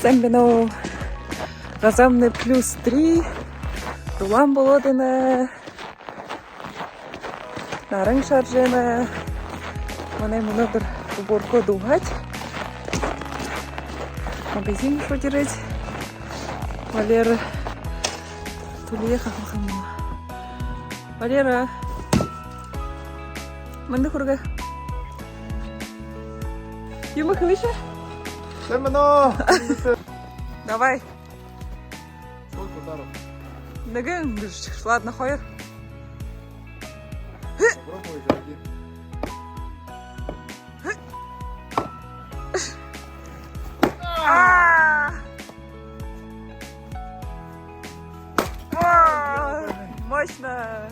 Цембино. Разомный +3. Рулан болодина. Нарың шаржена. Мына мұны бір уборку духать. Магазин шутирать. Валера. Тулия хахахам. Валера. Мында курга. Юма кылыша? Семено! Давай. Сколько ударов? Наган, ладно, хойер. Попробуй же один. Мощно.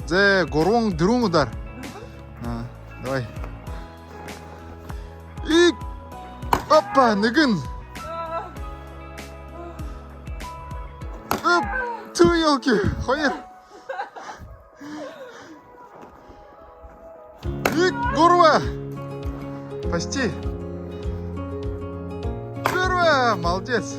Зе горон друн удар. Давай. И опа, ныгын. Оп, ту елки, хойер. И горва. Почти. Первая, молодец.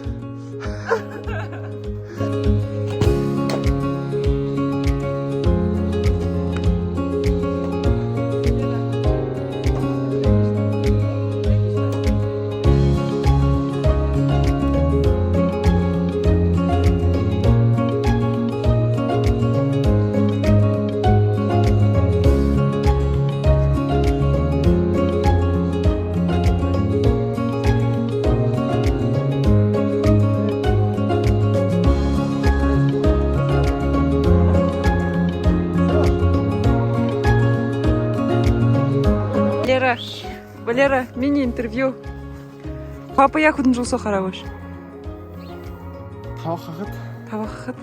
Валера, мини-интервью. Папа яхудын жолса қарабаш. Таваққақыт. Таваққақыт.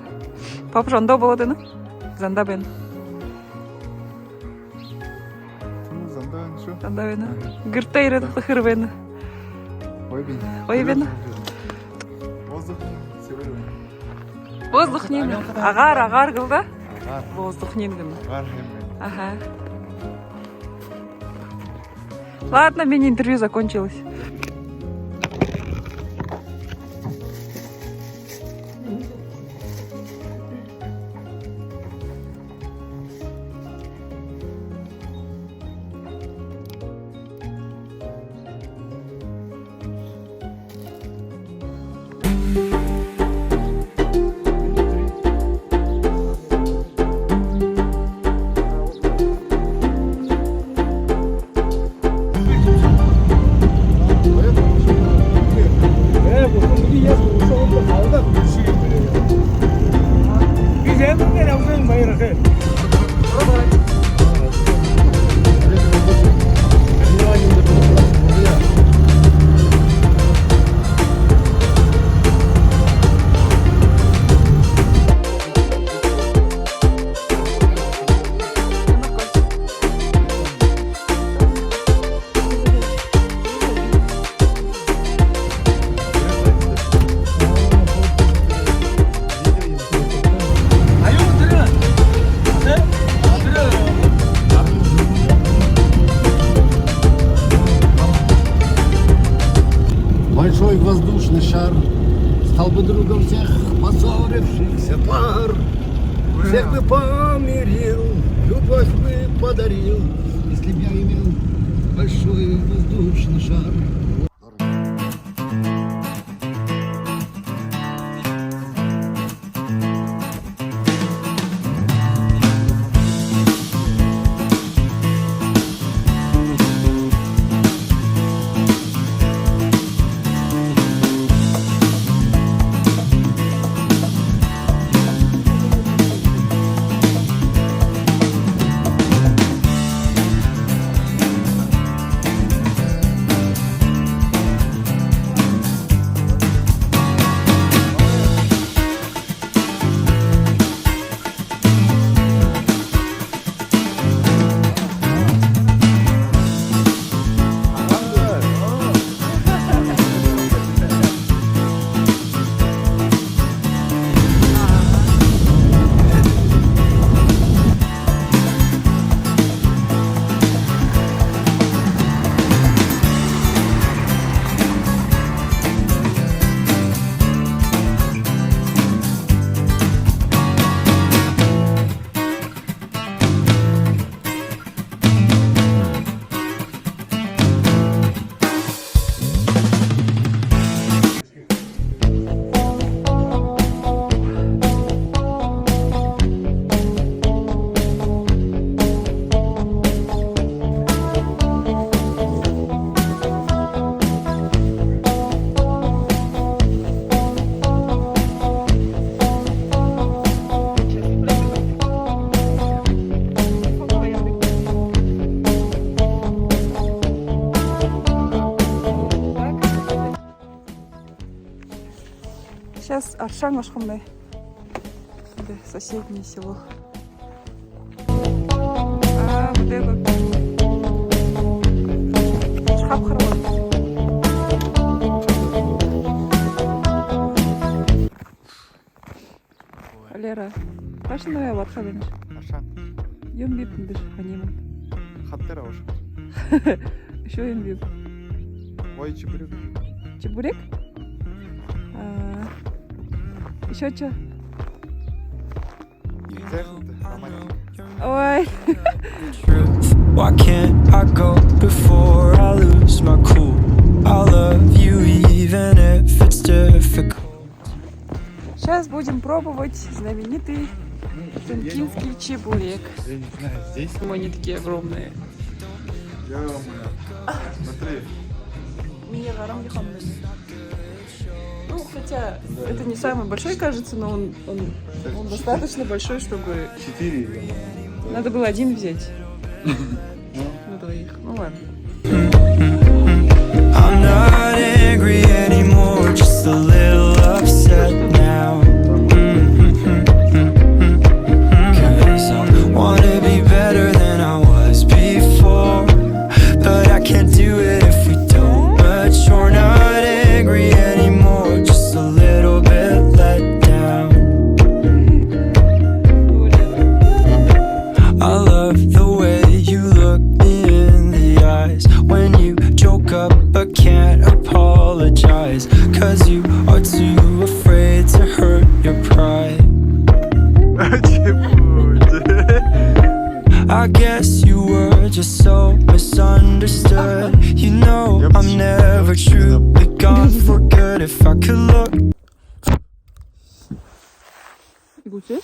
Папа жанда болады, не? Занда бен. Занда бен, шо? Занда бен. Гырта иреді қықыр бен. Ой бен. Ой бен. Воздух сегодня. Воздух нен. Ағар қылда? Ағар. Воздух нен кім? Ағар. Ага. Ладно, мини-интервью закончилось. Большой воздушный шар стал бы другом всех поссорившихся пар. Всех бы помирил, любовь бы подарил, если б я имел большой воздушный шар. Сейчас Аршан машхумный. Это соседнее село. А вот это. Шхабхарван. Лера, қашан ая батқа денеш? Аршан. Ем бепіндір, ханимын. Хаттер ауш. Еще ем беп. Ой, чебурек. Чебурек? Еще что? Ой. Why can't I go before I lose my cool? I love you even if it's difficult. Сейчас будем пробовать знаменитый тункинский чебурек. Я не знаю, здесь. Они такие огромные. Смотри. Ну, хотя это не самый большой, кажется, но он достаточно большой, чтобы... 4. Надо было один взять. На двоих. Ну ладно. I'm not angry anymore, just a little upset now. 'Cause I wanna be better than I was before, but I can't do it if we don't mature. Not angry anymore, just a little bit let down. I love the way you look me in the eyes when you joke up but can't apologize, 'cause you are too afraid to hurt your pride. I guess you were just so misunderstood. You know I'm never truly gone for good. If I could look. Гусешь?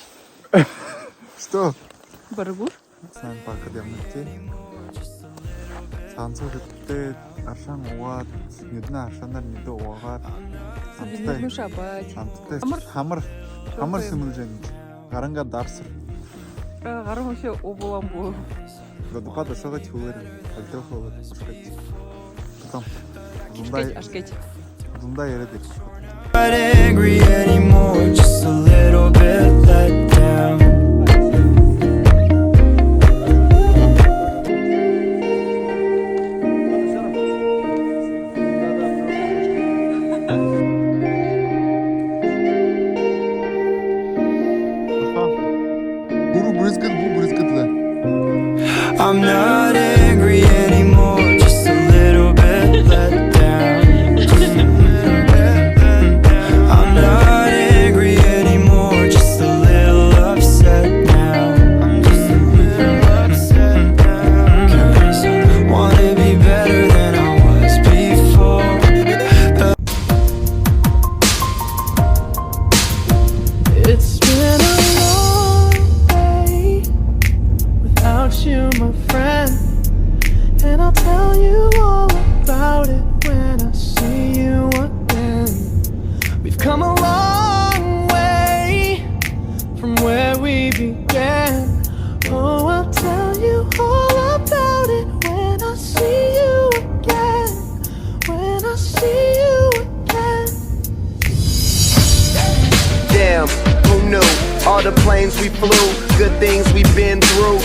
Что? Баргуш? Сайн багт ямарчээ. Сансуу гэдэг Аршан угаад нүднэ Аршанаар нүдэ уугаад Нужно шабать. хамар сэмүүлж гаранга дарсар. Гарам вообще оболамбу. Гадпада сагаж хөвөр алдахоо ашгаж. Потом Ашкеть. зунда яриад их. Not angry anymore, just a little bit let down. I'm not angry anymore, just a little bit let down. I'm not angry anymore, just a little upset now. I'm just a little upset now. 'Cause I wanna be better than I was before. It's been a long day without you, my friend, and I'll tell you all about it when I see you again. We've come a long way from where we began. Oh, I'll tell you all about it when I see you again. When I see you again. Damn, who knew? All the planes we flew, good things we've been through.